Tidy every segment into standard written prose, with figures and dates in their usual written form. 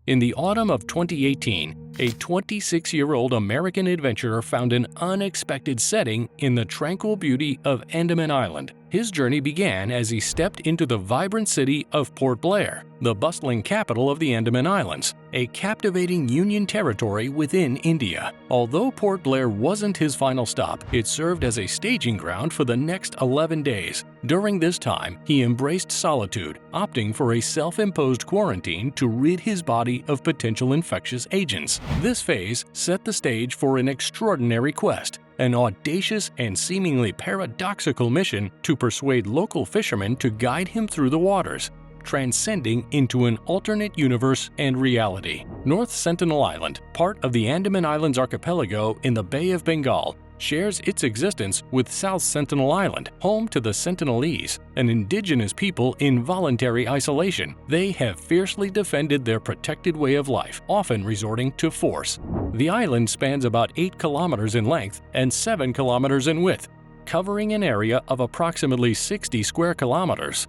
In the autumn of 2018, a 26-year-old American adventurer found an unexpected setting in the tranquil beauty of Andaman Island. His journey began as he stepped into the vibrant city of Port Blair, the bustling capital of the Andaman Islands, a captivating Union territory within India. Although Port Blair wasn't his final stop, it served as a staging ground for the next 11 days. During this time, he embraced solitude, opting for a self-imposed quarantine to rid his body of potential infectious agents. This phase set the stage for an extraordinary quest, an audacious and seemingly paradoxical mission to persuade local fishermen to guide him through the waters, transcending into an alternate universe and reality. North Sentinel Island, part of the Andaman Islands archipelago in the Bay of Bengal, shares its existence with South Sentinel Island, home to the Sentinelese, an indigenous people in voluntary isolation. They have fiercely defended their protected way of life, often resorting to force. The island spans about 8 kilometers in length and 7 kilometers in width, covering an area of approximately 60 square kilometers.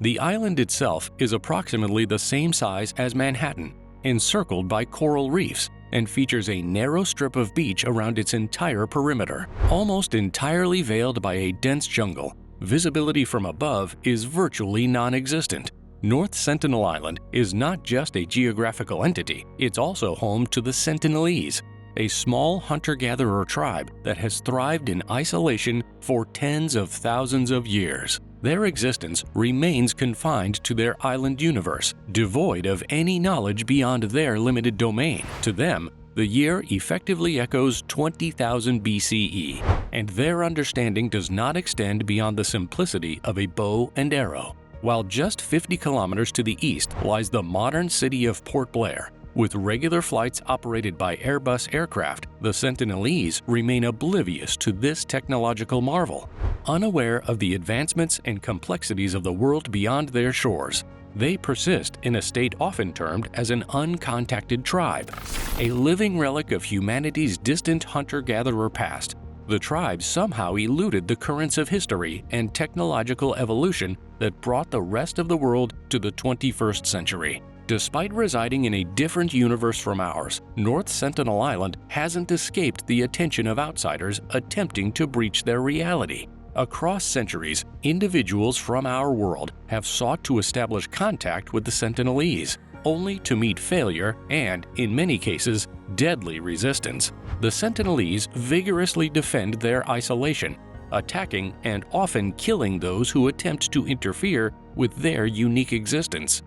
The island itself is approximately the same size as Manhattan, encircled by coral reefs, and features a narrow strip of beach around its entire perimeter. Almost entirely veiled by a dense jungle, visibility from above is virtually non-existent. North Sentinel Island is not just a geographical entity, it's also home to the Sentinelese, a small hunter-gatherer tribe that has thrived in isolation for tens of thousands of years. Their existence remains confined to their island universe, devoid of any knowledge beyond their limited domain. To them, the year effectively echoes 20,000 BCE, and their understanding does not extend beyond the simplicity of a bow and arrow. While just 50 kilometers to the east lies the modern city of Port Blair. With regular flights operated by Airbus aircraft, the Sentinelese remain oblivious to this technological marvel. Unaware of the advancements and complexities of the world beyond their shores, they persist in a state often termed as an uncontacted tribe, a living relic of humanity's distant hunter-gatherer past. The tribe somehow eluded the currents of history and technological evolution that brought the rest of the world to the 21st century. Despite residing in a different universe from ours, North Sentinel Island hasn't escaped the attention of outsiders attempting to breach their reality. Across centuries, individuals from our world have sought to establish contact with the Sentinelese, only to meet failure and, in many cases, deadly resistance. The Sentinelese vigorously defend their isolation, attacking and often killing those who attempt to interfere with their unique existence.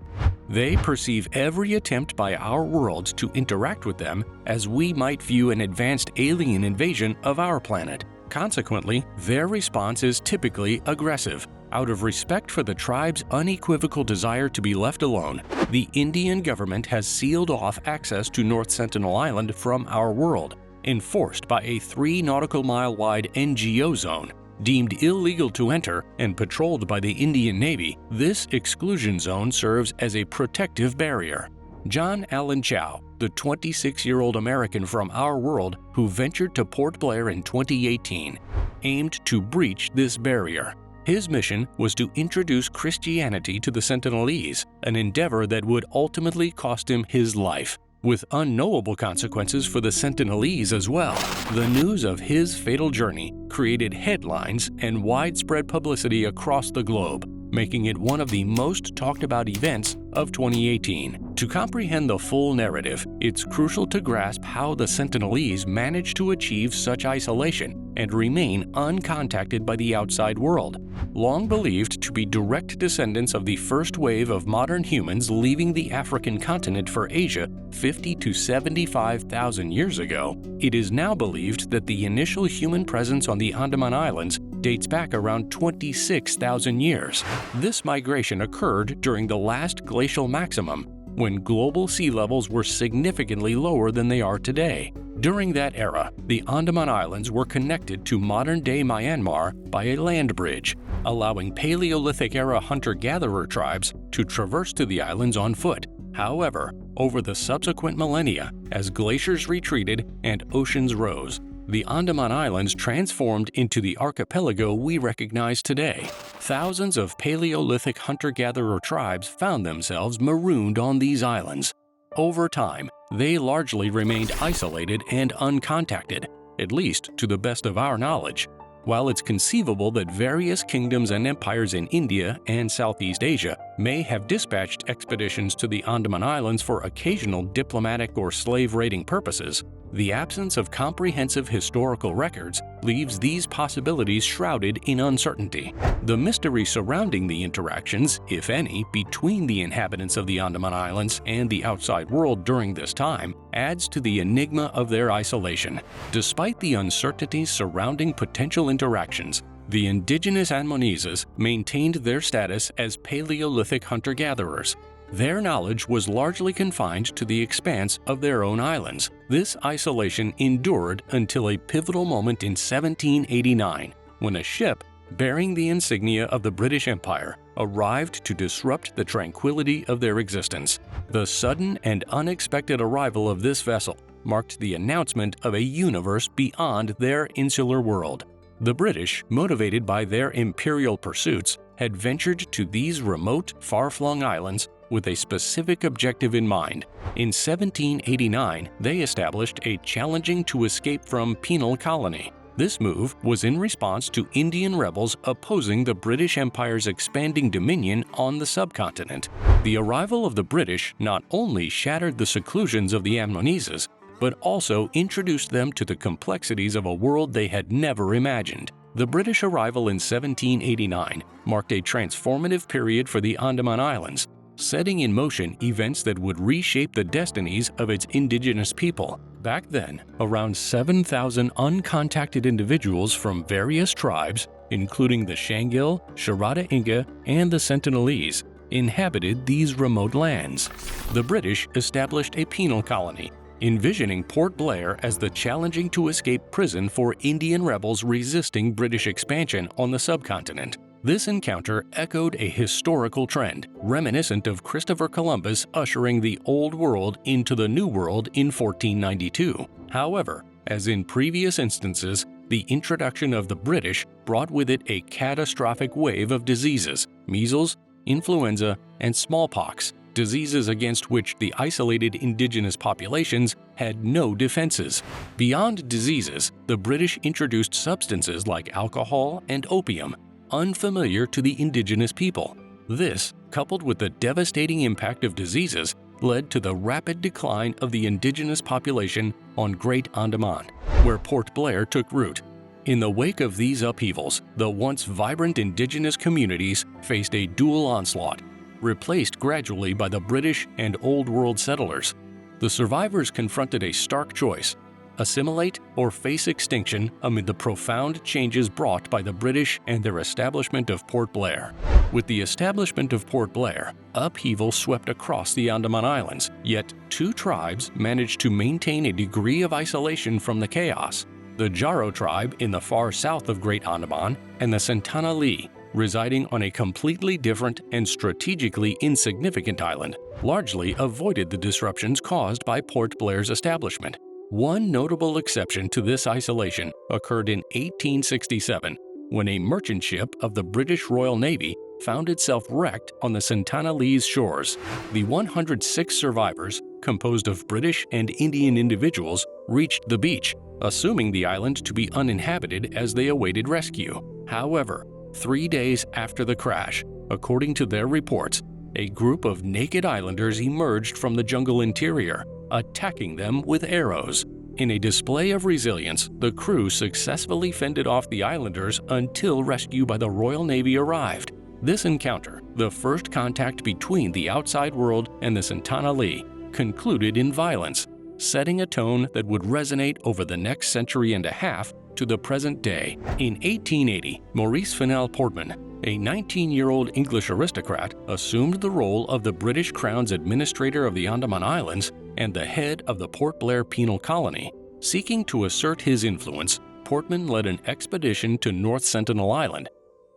They perceive every attempt by our world to interact with them as we might view an advanced alien invasion of our planet. Consequently, their response is typically aggressive. Out of respect for the tribe's unequivocal desire to be left alone, the Indian government has sealed off access to North Sentinel Island from our world, enforced by a 3 nautical mile wide NGO zone. Deemed illegal to enter and patrolled by the Indian Navy, this exclusion zone serves as a protective barrier. John Allen Chau, the 26-year-old American from our world who ventured to Port Blair in 2018, aimed to breach this barrier. His mission was to introduce Christianity to the Sentinelese, an endeavor that would ultimately cost him his life, with unknowable consequences for the Sentinelese as well. The news of his fatal journey created headlines and widespread publicity across the globe, making it one of the most talked about events of 2018. To comprehend the full narrative, it's crucial to grasp how the Sentinelese managed to achieve such isolation and remain uncontacted by the outside world. Long believed to be direct descendants of the first wave of modern humans leaving the African continent for Asia 50 to 75,000 years ago, it is now believed that the initial human presence on the Andaman Islands dates back around 26,000 years. This migration occurred during the last glacial maximum, when global sea levels were significantly lower than they are today. During that era, the Andaman Islands were connected to modern-day Myanmar by a land bridge, allowing Paleolithic-era hunter-gatherer tribes to traverse to the islands on foot. However, over the subsequent millennia, as glaciers retreated and oceans rose, the Andaman Islands transformed into the archipelago we recognize today. Thousands of Paleolithic hunter-gatherer tribes found themselves marooned on these islands. over time, they largely remained isolated and uncontacted, at least to the best of our knowledge. While it's conceivable that various kingdoms and empires in India and Southeast Asia may have dispatched expeditions to the Andaman Islands for occasional diplomatic or slave-raiding purposes, the absence of comprehensive historical records leaves these possibilities shrouded in uncertainty. The mystery surrounding the interactions, if any, between the inhabitants of the Andaman Islands and the outside world during this time adds to the enigma of their isolation. Despite the uncertainties surrounding potential interactions, the indigenous Anmoneses maintained their status as Paleolithic hunter-gatherers. Their knowledge was largely confined to the expanse of their own islands. This isolation endured until a pivotal moment in 1789, when a ship bearing the insignia of the British Empire arrived to disrupt the tranquility of their existence. The sudden and unexpected arrival of this vessel marked the announcement of a universe beyond their insular world. The British, motivated by their imperial pursuits, had ventured to these remote, far-flung islands with a specific objective in mind. In 1789, they established a challenging-to-escape-from penal colony. This move was in response to Indian rebels opposing the British Empire's expanding dominion on the subcontinent. The arrival of the British not only shattered the seclusions of the Anmoneses, but also introduced them to the complexities of a world they had never imagined. The British arrival in 1789 marked a transformative period for the Andaman Islands, setting in motion events that would reshape the destinies of its indigenous people. Back then, around 7,000 uncontacted individuals from various tribes, including the Shangil, Sharada Inga, and the Sentinelese, inhabited these remote lands. The British established a penal colony, envisioning Port Blair as the challenging-to-escape prison for Indian rebels resisting British expansion on the subcontinent. This encounter echoed a historical trend, reminiscent of Christopher Columbus ushering the Old World into the New World in 1492. However, as in previous instances, the introduction of the British brought with it a catastrophic wave of diseases: measles, influenza, and smallpox, diseases against which the isolated indigenous populations had no defenses. Beyond diseases, the British introduced substances like alcohol and opium, unfamiliar to the indigenous people. This, coupled with the devastating impact of diseases, led to the rapid decline of the indigenous population on Great Andaman, where Port Blair took root. In the wake of these upheavals, the once vibrant indigenous communities faced a dual onslaught, replaced gradually by the British and Old World settlers. The survivors confronted a stark choice: assimilate or face extinction amid the profound changes brought by the British and their establishment of Port Blair. With the establishment of Port Blair, upheaval swept across the Andaman Islands, yet two tribes managed to maintain a degree of isolation from the chaos: the Jaro tribe in the far south of Great Andaman and the Sentinelese, residing on a completely different and strategically insignificant island, largely avoided the disruptions caused by Port Blair's establishment. One notable exception to this isolation occurred in 1867, when a merchant ship of the British Royal Navy found itself wrecked on the Sentinelese shores. The 106 survivors, composed of British and Indian individuals, reached the beach, assuming the island to be uninhabited as they awaited rescue. However, 3 days after the crash, according to their reports, a group of naked islanders emerged from the jungle interior, attacking them with arrows. In a display of resilience, the crew successfully fended off the islanders until rescue by the Royal Navy arrived. This encounter, the first contact between the outside world and the Sentinelese, concluded in violence, setting a tone that would resonate over the next century and a half to the present day. In 1880, Maurice Fennell Portman, a 19-year-old English aristocrat, assumed the role of the British Crown's administrator of the Andaman Islands and the head of the Port Blair penal colony. Seeking to assert his influence, Portman led an expedition to North Sentinel Island,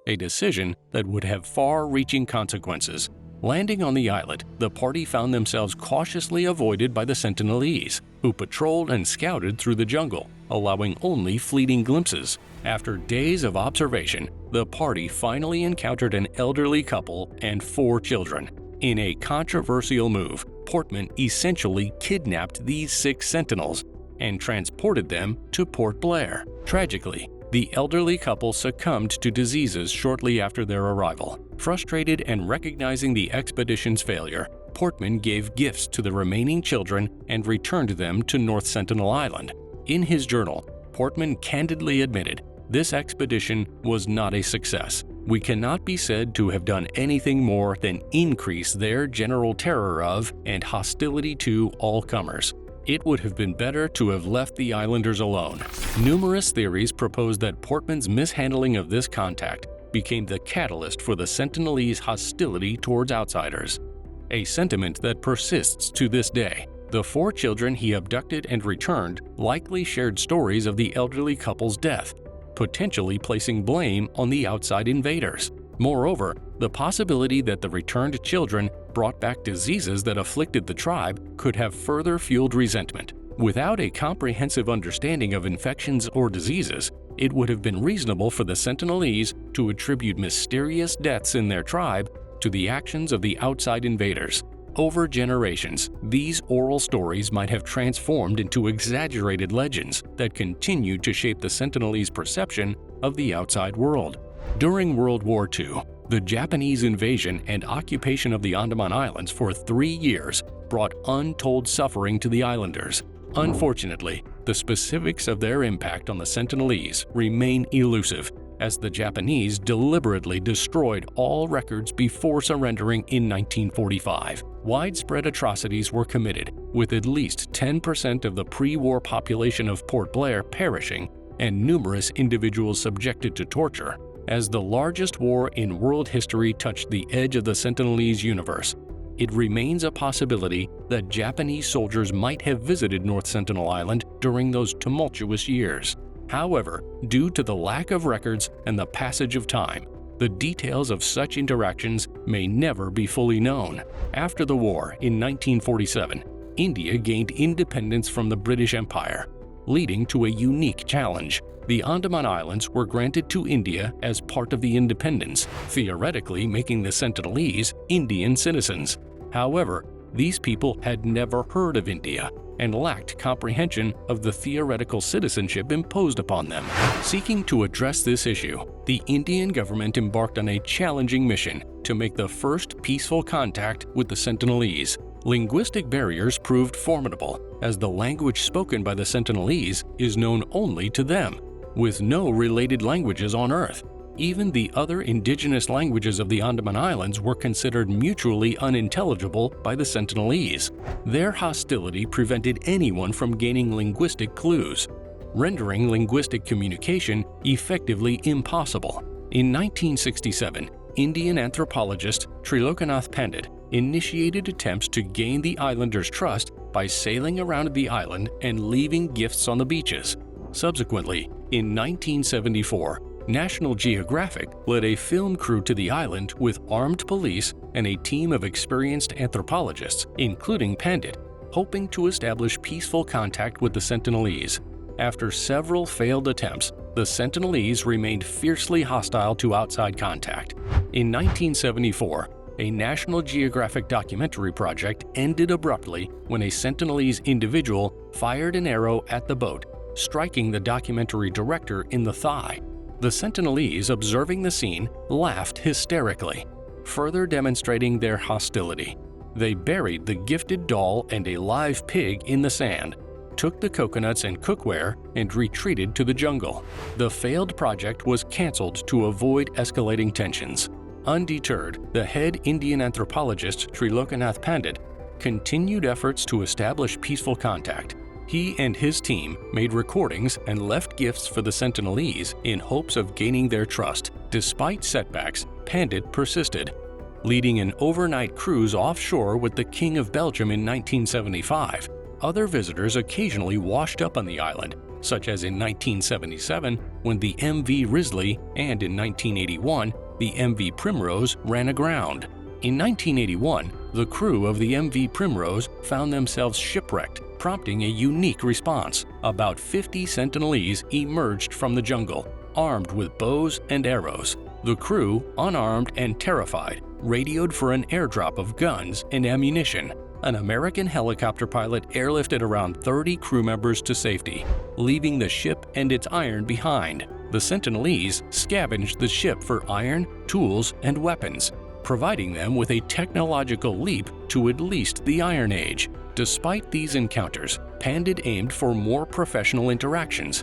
a decision that would have far-reaching consequences. Landing on the islet, the party found themselves cautiously avoided by the Sentinelese, who patrolled and scouted through the jungle, allowing only fleeting glimpses. After days of observation, the party finally encountered an elderly couple and 4 children. In a controversial move, Portman essentially kidnapped these 6 sentinels and transported them to Port Blair. Tragically, the elderly couple succumbed to diseases shortly after their arrival. Frustrated and recognizing the expedition's failure, Portman gave gifts to the remaining children and returned them to North Sentinel Island. In his journal, Portman candidly admitted, "This expedition was not a success. We cannot be said to have done anything more than increase their general terror of and hostility to all comers. It would have been better to have left the islanders alone." Numerous theories propose that Portman's mishandling of this contact became the catalyst for the Sentinelese hostility towards outsiders, a sentiment that persists to this day. The 4 children he abducted and returned likely shared stories of the elderly couple's death, potentially placing blame on the outside invaders. Moreover, the possibility that the returned children brought back diseases that afflicted the tribe could have further fueled resentment. Without a comprehensive understanding of infections or diseases, it would have been reasonable for the Sentinelese to attribute mysterious deaths in their tribe to the actions of the outside invaders. Over generations, these oral stories might have transformed into exaggerated legends that continued to shape the Sentinelese perception of the outside world. During World War II, the Japanese invasion and occupation of the Andaman Islands for 3 years brought untold suffering to the islanders. Unfortunately, the specifics of their impact on the Sentinelese remain elusive, as the Japanese deliberately destroyed all records before surrendering in 1945. Widespread atrocities were committed, with at least 10% of the pre-war population of Port Blair perishing and numerous individuals subjected to torture. As the largest war in world history touched the edge of the Sentinelese universe, it remains a possibility that Japanese soldiers might have visited North Sentinel Island during those tumultuous years. However, due to the lack of records and the passage of time, the details of such interactions may never be fully known. After the war in 1947, India gained independence from the British Empire, leading to a unique challenge. The Andaman Islands were granted to India as part of the independence, theoretically making the Sentinelese Indian citizens. However, these people had never heard of India and lacked comprehension of the theoretical citizenship imposed upon them. Seeking to address this issue, the Indian government embarked on a challenging mission to make the first peaceful contact with the Sentinelese. Linguistic barriers proved formidable, as the language spoken by the Sentinelese is known only to them, with no related languages on Earth. Even the other indigenous languages of the Andaman Islands were considered mutually unintelligible by the Sentinelese. Their hostility prevented anyone from gaining linguistic clues, rendering linguistic communication effectively impossible. In 1967, Indian anthropologist Trilokanath Pandit initiated attempts to gain the islanders' trust by sailing around the island and leaving gifts on the beaches. Subsequently, in 1974, National Geographic led a film crew to the island with armed police and a team of experienced anthropologists, including Pandit, hoping to establish peaceful contact with the Sentinelese. After several failed attempts, the Sentinelese remained fiercely hostile to outside contact. In 1974, a National Geographic documentary project ended abruptly when a Sentinelese individual fired an arrow at the boat, striking the documentary director in the thigh. The Sentinelese, observing the scene, laughed hysterically, further demonstrating their hostility. They buried the gifted doll and a live pig in the sand, took the coconuts and cookware, and retreated to the jungle. The failed project was cancelled to avoid escalating tensions. Undeterred, the head Indian anthropologist Trilokanath Pandit continued efforts to establish peaceful contact. He and his team made recordings and left gifts for the Sentinelese in hopes of gaining their trust. Despite setbacks, Pandit persisted. Leading an overnight cruise offshore with the King of Belgium in 1975, other visitors occasionally washed up on the island, such as in 1977 when the MV Risley and in 1981 the MV Primrose ran aground. In 1981, the crew of the MV Primrose found themselves shipwrecked, prompting a unique response. About 50 Sentinelese emerged from the jungle, armed with bows and arrows. The crew, unarmed and terrified, radioed for an airdrop of guns and ammunition. an American helicopter pilot airlifted around 30 crew members to safety, leaving the ship and its iron behind. The Sentinelese scavenged the ship for iron, tools, and weapons, providing them with a technological leap to at least the Iron Age. Despite these encounters, Pandit aimed for more professional interactions.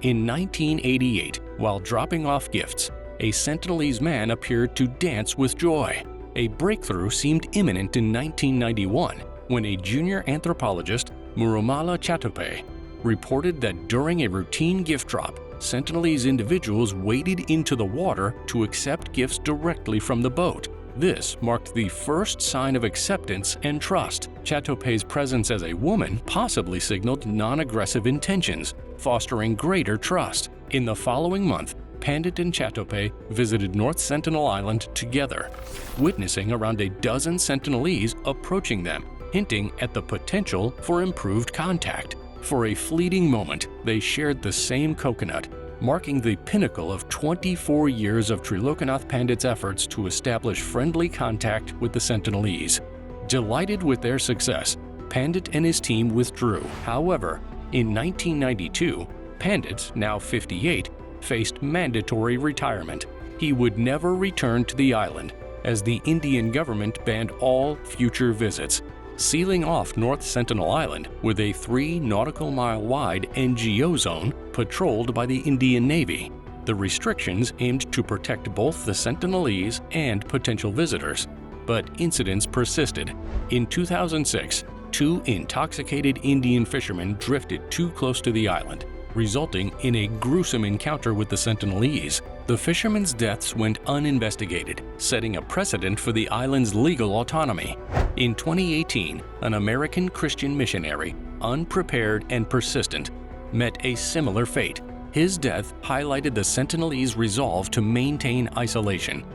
In 1988, while dropping off gifts, a Sentinelese man appeared to dance with joy. A breakthrough seemed imminent in 1991 when a junior anthropologist, Murumala Chatope, reported that during a routine gift drop, Sentinelese individuals waded into the water to accept gifts directly from the boat. This marked the first sign of acceptance and trust. Chatope's presence as a woman possibly signaled non-aggressive intentions, fostering greater trust. In the following month, Pandit and Chatope visited North Sentinel Island together, witnessing around a dozen Sentinelese approaching them, hinting at the potential for improved contact. For a fleeting moment, they shared the same coconut, marking the pinnacle of 24 years of Trilokanath Pandit's efforts to establish friendly contact with the Sentinelese. Delighted with their success, Pandit and his team withdrew. However, in 1992, Pandit, now 58, faced mandatory retirement. He would never return to the island, as the Indian government banned all future visits, sealing off North Sentinel Island with a 3 nautical mile wide NGO zone patrolled by the Indian Navy. The restrictions aimed to protect both the Sentinelese and potential visitors, but incidents persisted. In 2006, 2 intoxicated Indian fishermen drifted too close to the island, resulting in a gruesome encounter with the Sentinelese. The fishermen's deaths went uninvestigated, setting a precedent for the island's legal autonomy. In 2018, an American Christian missionary, unprepared and persistent, met a similar fate. His death highlighted the Sentinelese resolve to maintain isolation.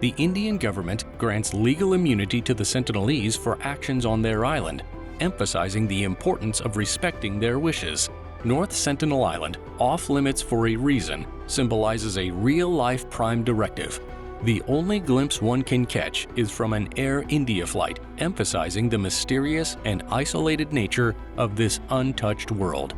The Indian government grants legal immunity to the Sentinelese for actions on their island, emphasizing the importance of respecting their wishes. North Sentinel Island, off-limits for a reason, symbolizes a real-life Prime Directive. The only glimpse one can catch is from an Air India flight, emphasizing the mysterious and isolated nature of this untouched world.